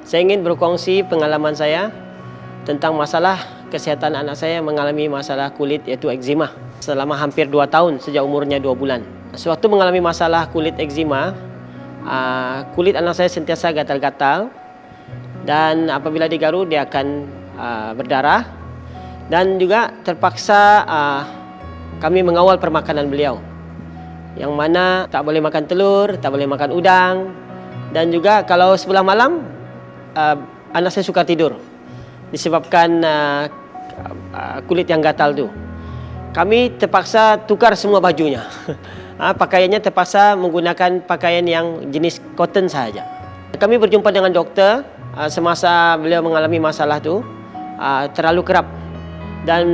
Saya ingin berkongsi pengalaman saya tentang masalah kesihatan anak saya yang mengalami masalah kulit, yaitu eczema. Selama hampir 2 tahun sejak umurnya 2 bulan. Sewaktu mengalami masalah kulit eczema, kulit anak saya sentiasa gatal-gatal, dan apabila digaru dia akan berdarah, dan juga terpaksa kami mengawal permakanan beliau, yang mana tak boleh makan telur, tak boleh makan udang, dan juga kalau sebelah malam anak saya suka tidur disebabkan kulit yang gatal tu. Kami terpaksa tukar semua bajunya. Pakaiannya terpaksa menggunakan pakaian yang jenis cotton sahaja. Kami berjumpa dengan doktor semasa beliau mengalami masalah tu, terlalu kerap, dan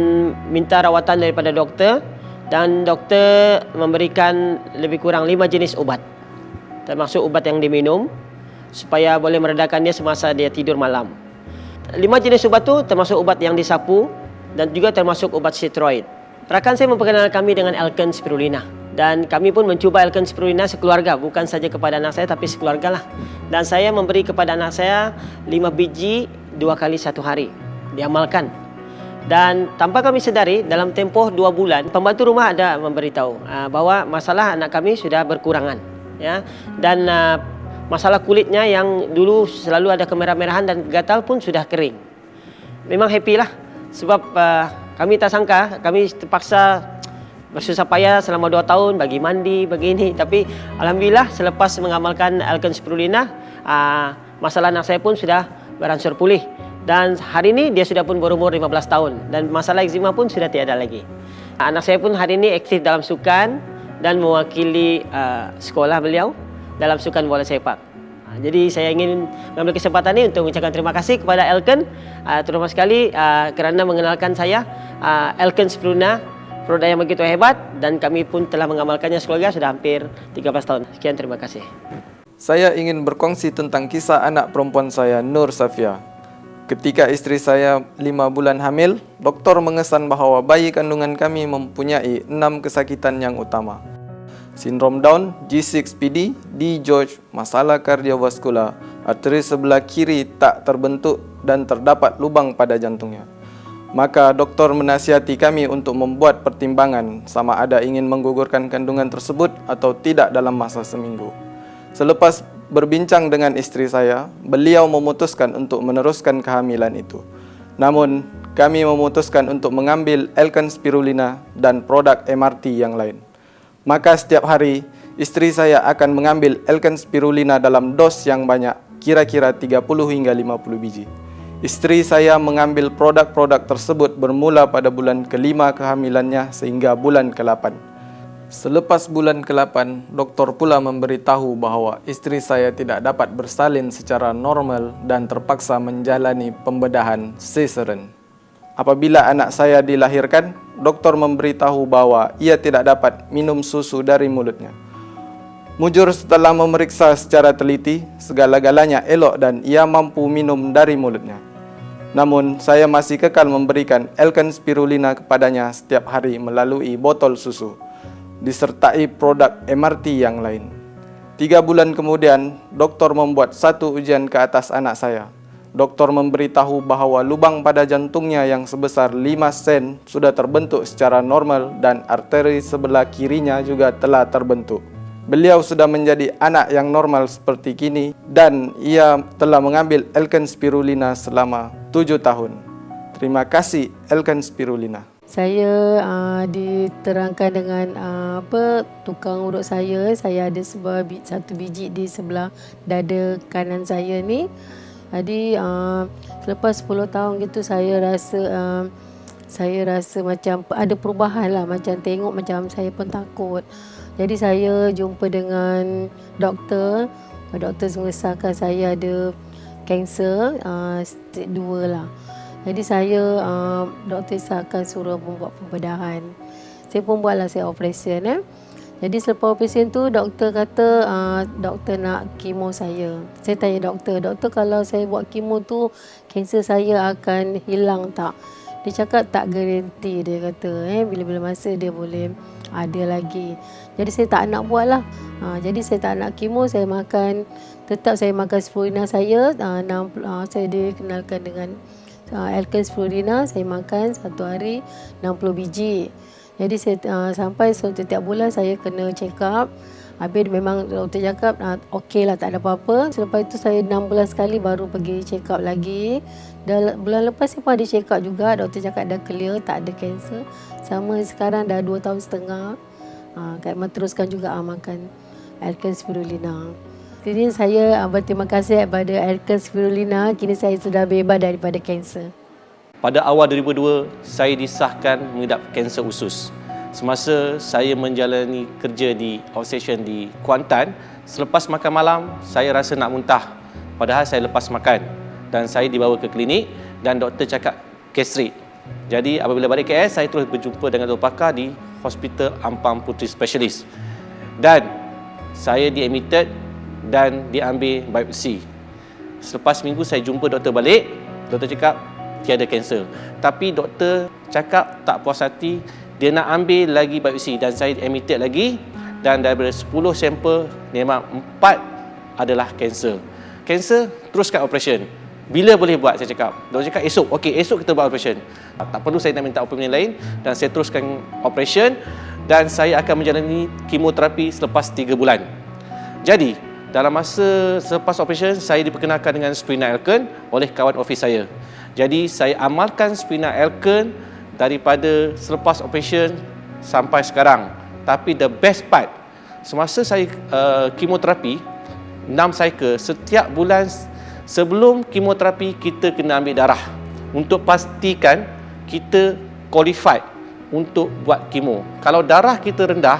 minta rawatan daripada doktor, dan doktor memberikan lebih kurang 5 jenis ubat, termasuk ubat yang diminum supaya boleh meredakan dia semasa dia tidur malam. 5 jenis ubat tu termasuk ubat yang disapu dan juga termasuk ubat steroid. Rakan saya memperkenalkan kami dengan Alken Spirulina, dan kami pun mencuba Alken Spirulina sekeluarga, bukan saja kepada anak saya tapi sekeluarga lah. Dan saya memberi kepada anak saya 5 biji 2 kali 1 hari, diamalkan. Dan tanpa kami sedari, dalam tempoh 2 bulan, pembantu rumah ada memberitahu bahawa masalah anak kami sudah berkurangan, ya. Dan masalah kulitnya yang dulu selalu ada kemerah-merahan dan gatal pun sudah kering. Memang happy lah, sebab kami tak sangka, kami terpaksa bersusah payah selama 2 tahun bagi mandi, begini. Tapi alhamdulillah selepas mengamalkan Alken Spirulina, masalah anak saya pun sudah beransur pulih. Dan hari ini dia sudah pun berumur 15 tahun dan masalah eczema pun sudah tiada lagi. Anak saya pun hari ini aktif dalam sukan dan mewakili sekolah beliau dalam sukan bola sepak. Jadi saya ingin mengambil kesempatan ini untuk mengucapkan terima kasih kepada Alken, terutama sekali kerana mengenalkan saya Alken Spirulina, produk yang begitu hebat, dan kami pun telah mengamalkannya sekeluarga sudah hampir 13 tahun. Sekian, terima kasih. Saya ingin berkongsi tentang kisah anak perempuan saya, Nur Safia. Ketika istri saya 5 bulan hamil, doktor mengesan bahawa bayi kandungan kami mempunyai 6 kesakitan yang utama. Sindrom Down, G6PD, D. George, masalah kardiovaskular, arteri sebelah kiri tak terbentuk dan terdapat lubang pada jantungnya. Maka doktor menasihati kami untuk membuat pertimbangan sama ada ingin menggugurkan kandungan tersebut atau tidak dalam masa seminggu. Selepas berbincang dengan istri saya, beliau memutuskan untuk meneruskan kehamilan itu. Namun, kami memutuskan untuk mengambil Alken Spirulina dan produk MRT yang lain. Maka setiap hari, istri saya akan mengambil Alken Spirulina dalam dos yang banyak, kira-kira 30 hingga 50 biji. Istri saya mengambil produk-produk tersebut bermula pada bulan ke-5 kehamilannya sehingga bulan ke-8. Selepas bulan ke-8, doktor pula memberitahu bahawa istri saya tidak dapat bersalin secara normal dan terpaksa menjalani pembedahan cesarean. Apabila anak saya dilahirkan, doktor memberitahu bahawa ia tidak dapat minum susu dari mulutnya. Mujur setelah memeriksa secara teliti, segala-galanya elok dan ia mampu minum dari mulutnya. Namun, saya masih kekal memberikan Alken Spirulina kepadanya setiap hari melalui botol susu, disertai produk MRT yang lain. 3 bulan kemudian, doktor membuat 1 ujian ke atas anak saya. Doktor memberitahu bahawa lubang pada jantungnya yang sebesar 5 sen sudah terbentuk secara normal dan arteri sebelah kirinya juga telah terbentuk. Beliau sudah menjadi anak yang normal seperti kini dan ia telah mengambil Alken Spirulina selama 7 tahun. Terima kasih Alken Spirulina. Saya diterangkan dengan tukang urut saya ada satu biji di sebelah dada kanan saya ni. Jadi selepas 10 tahun gitu saya rasa macam ada perubahan lah, macam tengok macam saya pun takut. Jadi saya jumpa dengan doktor. Doktor mengesahkan saya ada kanser stage 2 lah. Jadi doktor isahkan suruh membuat pembedahan. Saya pun buatlah, saya operasi. Jadi selepas operasi tu doktor kata doktor nak kemo saya. Saya tanya doktor kalau saya buat kemo tu kanser saya akan hilang tak? Dia cakap tak garanti, dia kata bila-bila masa dia boleh ada lagi. Jadi saya tak nak buat lah. Jadi saya tak nak kemo, saya makan tetap saya makan spirulina saya. Saya dikenalkan dengan Alken spirulina. Saya makan satu hari 60 biji. Jadi saya sampai setiap bulan saya kena check up. Habis memang doktor cakap okey lah, tak ada apa-apa. Selepas itu saya 6 bulan sekali baru pergi check up lagi. Bulan lepas saya pun ada check up juga. Doktor cakap dah clear, tak ada kanser. Sama sekarang dah 2 tahun setengah. Kak Iman teruskan juga makan Alken spirulina. Jadi saya berterima kasih kepada Alken spirulina. Kini saya sudah bebas daripada kanser. Pada awal 2002, saya disahkan mengidap kanser usus. Semasa saya menjalani kerja di outstation di Kuantan, selepas makan malam, saya rasa nak muntah. Padahal saya lepas makan. Dan saya dibawa ke klinik dan doktor cakap gastrik. Jadi apabila balik KL, saya terus berjumpa dengan doktor pakar di Hospital Ampang Puteri Specialist. Dan saya diadmitted dan diambil biopsi. Selepas minggu saya jumpa doktor balik, doktor cakap tiada kanser. Tapi doktor cakap tak puas hati, dia nak ambil lagi biopsi dan saya admitted lagi, dan daripada 10 sampel memang 4 adalah kanser. Kanser, teruskan operation. Bila boleh buat, saya cakap. Doktor cakap esok. Okey, esok kita buat operation. Tak perlu saya nak minta opinion lain dan saya teruskan operation dan saya akan menjalani kemoterapi selepas 3 bulan. Jadi, dalam masa selepas operation, saya diperkenalkan dengan spirulina Alken oleh kawan office saya. Jadi, saya amalkan spirulina Alken daripada selepas operation sampai sekarang. Tapi the best part, semasa saya kemoterapi 6 cycle, setiap bulan sebelum kemoterapi kita kena ambil darah untuk pastikan kita qualified untuk buat kemo. Kalau darah kita rendah,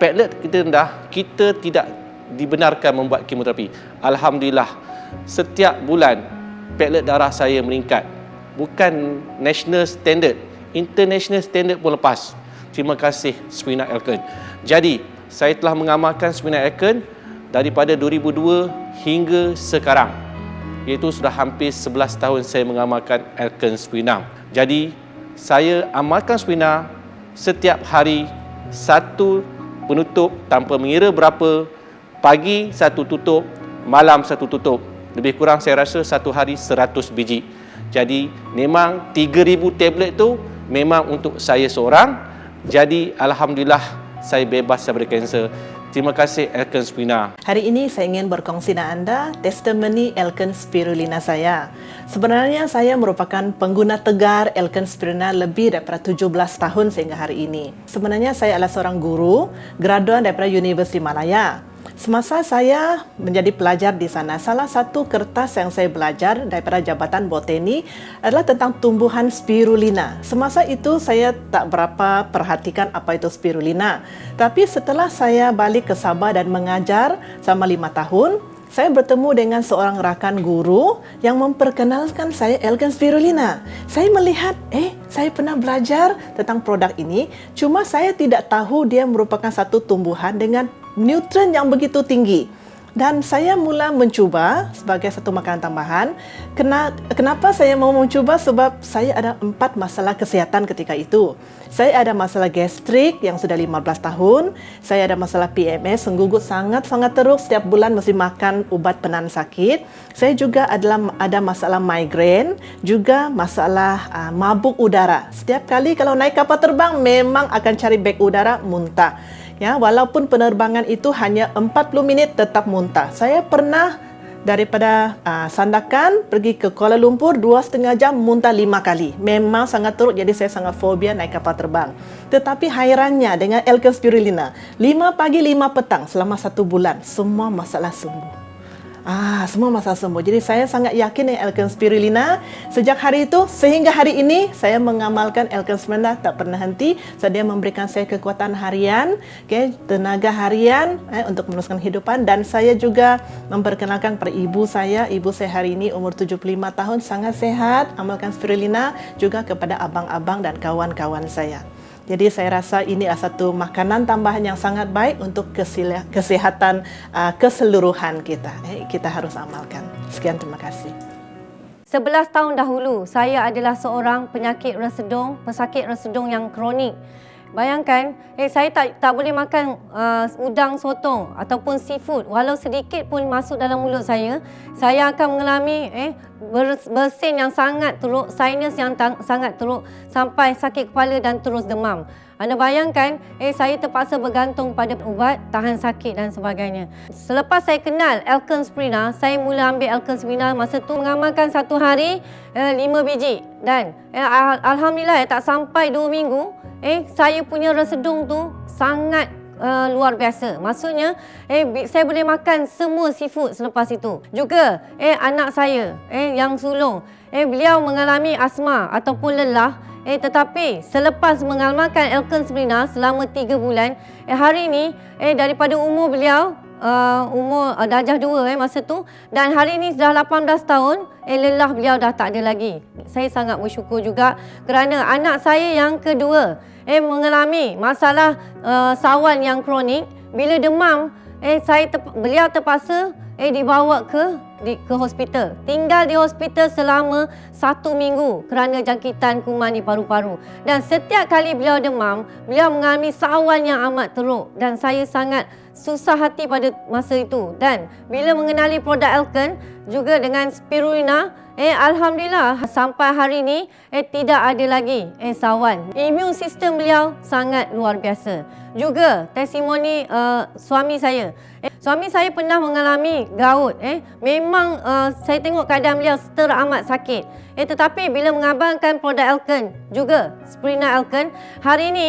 platelet kita rendah, kita tidak dibenarkan membuat kemoterapi. Alhamdulillah, setiap bulan platelet darah saya meningkat. Bukan national standard, international standard pun lepas. Terima kasih spirulina Alken. Jadi, saya telah mengamalkan spirulina Alken daripada 2002 hingga sekarang. Iaitu sudah hampir 11 tahun saya mengamalkan Alken spirulina. Jadi, saya amalkan spirulina setiap hari, satu penutup tanpa mengira berapa. Pagi satu tutup, malam satu tutup. Lebih kurang saya rasa satu hari 100 biji. Jadi, memang 3,000 tablet tu memang untuk saya seorang. Jadi alhamdulillah saya bebas daripada kanser. Terima kasih Alken spirulina. Hari ini saya ingin berkongsi dengan anda testimoni Alken spirulina saya. Sebenarnya saya merupakan pengguna tegar Alken spirulina lebih daripada 17 tahun sehingga hari ini. Sebenarnya saya adalah seorang guru graduan daripada Universiti Malaya. Semasa saya menjadi pelajar di sana, salah satu kertas yang saya belajar daripada Jabatan Botani adalah tentang tumbuhan spirulina. Semasa itu saya tak berapa perhatikan apa itu spirulina. Tapi setelah saya balik ke Sabah dan mengajar selama 5 tahun, saya bertemu dengan seorang rakan guru yang memperkenalkan saya Alken spirulina. Saya melihat, saya pernah belajar tentang produk ini, cuma saya tidak tahu dia merupakan satu tumbuhan dengan nutrien yang begitu tinggi. Dan saya mula mencuba sebagai satu makanan tambahan. Kenapa saya mau mencuba? Sebab saya ada 4 masalah kesihatan ketika itu. Saya ada masalah gastrik yang sudah 15 tahun. Saya ada masalah PMS, senggugut sangat-sangat teruk. Setiap bulan mesti makan ubat penahan sakit. Saya juga ada masalah migrain, juga masalah mabuk udara. Setiap kali kalau naik kapal terbang, memang akan cari beg udara, muntah. Ya, walaupun penerbangan itu hanya 40 minit tetap muntah. Saya pernah daripada Sandakan pergi ke Kuala Lumpur 2,5 jam muntah 5 kali. Memang sangat teruk, jadi saya sangat fobia naik kapal terbang. Tetapi hairannya dengan Alken spirulina, 5 pagi 5 petang selama 1 bulan, semua masalah sembuh. Semua masalah sembuh. Jadi saya sangat yakin dengan Alken spirulina. Sejak hari itu sehingga hari ini saya mengamalkan Alken spirulina tak pernah henti. Dia memberikan saya kekuatan harian, tenaga harian untuk meneruskan kehidupan. Dan saya juga memperkenalkan kepada ibu saya. Ibu saya hari ini umur 75 tahun, sangat sehat. Amalkan spirulina juga kepada abang-abang dan kawan-kawan saya. Jadi saya rasa ini adalah satu makanan tambahan yang sangat baik untuk kesehatan keseluruhan kita. Kita harus amalkan. Sekian, terima kasih. 11 tahun dahulu, saya adalah seorang pesakit resedung yang kronik. Bayangkan, saya tak boleh makan udang sotong ataupun seafood. Walau sedikit pun masuk dalam mulut saya akan mengalami bersin yang sangat teruk, sinus yang sangat teruk sampai sakit kepala dan terus demam. Anda bayangkan, saya terpaksa bergantung pada ubat tahan sakit dan sebagainya. Selepas saya kenal Elkenspirina, saya mula ambil Elkenspirina. Masa tu mengamalkan satu hari 5 biji. Dan alhamdulillah tak sampai 2 minggu, saya punya resedung tu sangat luar biasa. Maksudnya, saya boleh makan semua seafood selepas itu. Juga, anak saya yang sulung, beliau mengalami asma ataupun lelah. Tetapi selepas mengamalkan Elkenspirina selama 3 bulan, hari ini daripada umur beliau, umur darjah 2 masa tu, dan hari ini dah 18 tahun, lelah beliau dah tak ada lagi. Saya sangat bersyukur juga kerana anak saya yang kedua mengalami masalah sawan yang kronik. Bila demam, beliau terpaksa dibawa ke hospital. Tinggal di hospital selama 1 minggu kerana jangkitan kuman di paru-paru. Dan setiap kali beliau demam, beliau mengalami sawan yang amat teruk. Dan saya sangat susah hati pada masa itu. Dan bila mengenali produk Elken juga dengan spirulina, alhamdulillah sampai hari ini tidak ada lagi sawan. Imun sistem beliau sangat luar biasa. Juga testimoni suami saya. Suami saya pernah mengalami gout. Memang saya tengok keadaan beliau teramat sakit. Tetapi bila mengamalkan produk Elken, juga Spirulina Elken, hari ini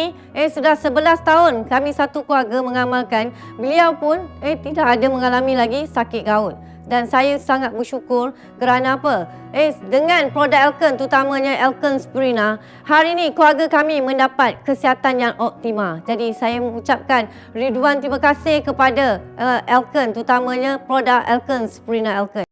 sudah 11 tahun kami satu keluarga mengamalkan. Beliau pun tidak ada mengalami lagi sakit gout. Dan saya sangat bersyukur kerana apa? Dengan produk Elken, terutamanya Elkenspirina, hari ini keluarga kami mendapat kesihatan yang optimal. Jadi saya mengucapkan ribuan terima kasih kepada Elken, terutamanya produk Elkenspirina Elken.